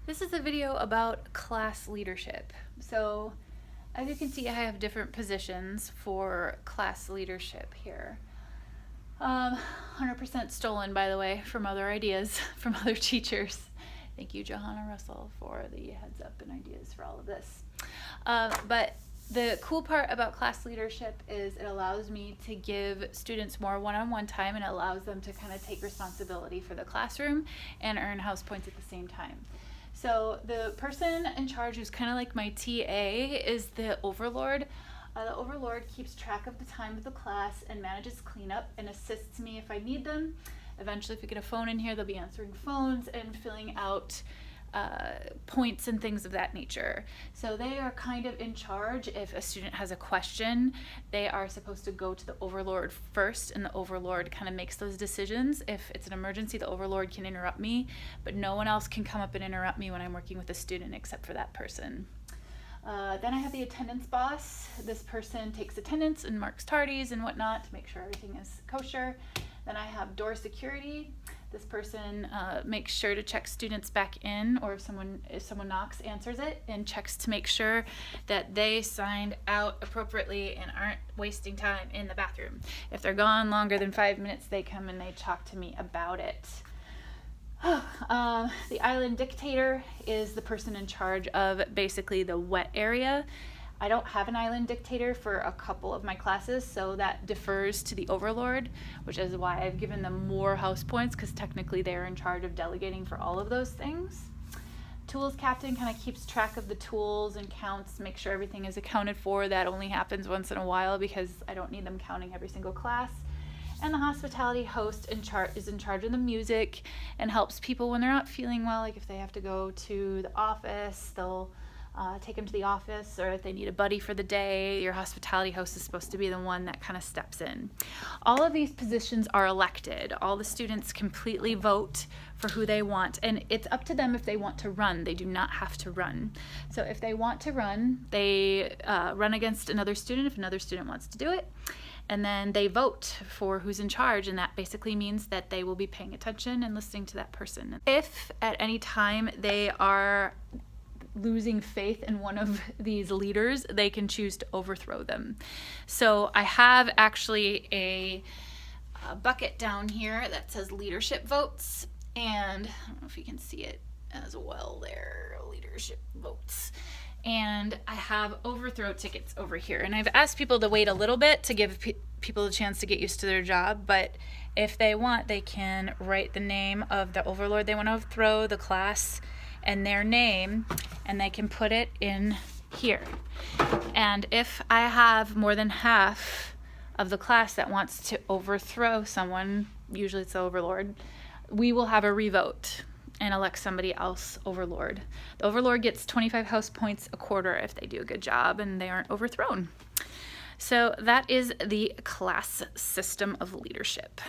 This is a video about class leadership. So as you can see, I have different positions for class leadership here. 100% stolen, by the way, from other ideas from other teachers. Thank you, Johanna Russell, for the heads up and ideas for all of this. But the cool part about class leadership is it allows me to give students more one-on-one time, and it allows them to kind of take responsibility for the classroom and earn house points at the same time. So the person in charge, who's kind of like my TA, is the overlord. The overlord keeps track of the time of the class and manages cleanup and assists me if I need them. Eventually, if we get a phone in here, they'll be answering phones and filling out points and things of that nature. So they are kind of in charge. If a student has a question, they are supposed to go to the overlord first, and the overlord kind of makes those decisions. If it's an emergency, the overlord can interrupt me, but no one else can come up and interrupt me when I'm working with a student except for that person. Then I have the attendance boss. This person takes attendance and marks tardies and whatnot to make sure everything is kosher. Then I have door security. This person makes sure to check students back in, or if someone knocks, answers it and checks to make sure that they signed out appropriately and aren't wasting time in the bathroom. If they're gone longer than 5 minutes, they come and they talk to me about it. The island dictator is the person in charge of basically the wet area. I don't have an island dictator for a couple of my classes, so that defers to the overlord, which is why I've given them more house points, because technically they're in charge of delegating for all of those things. Tools captain kind of keeps track of the tools and counts, make sure everything is accounted for. That only happens once in a while because I don't need them counting every single class. And the hospitality host is in charge of the music and helps people when they're not feeling well, like if they have to go to the office, they'll take them to the office, or if they need a buddy for the day, your hospitality host is supposed to be the one that kind of steps in. All of these positions are elected. All the students completely vote for who they want, and it's up to them if they want to run. They do not have to run. So if they want to run, they run against another student if another student wants to do it. And then they vote for who's in charge, and that basically means that they will be paying attention and listening to that person. If at any time they are losing faith in one of these leaders, they can choose to overthrow them. So I have actually a bucket down here that says leadership votes, and I don't know if you can see it as well there, leadership votes. And I have overthrow tickets over here, and I've asked people to wait a little bit to give people a chance to get used to their job, but if they want, they can write the name of the overlord they want to overthrow, the class, and their name, and they can put it in here. And if I have more than half of the class that wants to overthrow someone, usually it's the overlord, we will have a revote and elect somebody else overlord. The overlord gets 25 house points a quarter if they do a good job and they aren't overthrown. So that is the class system of leadership.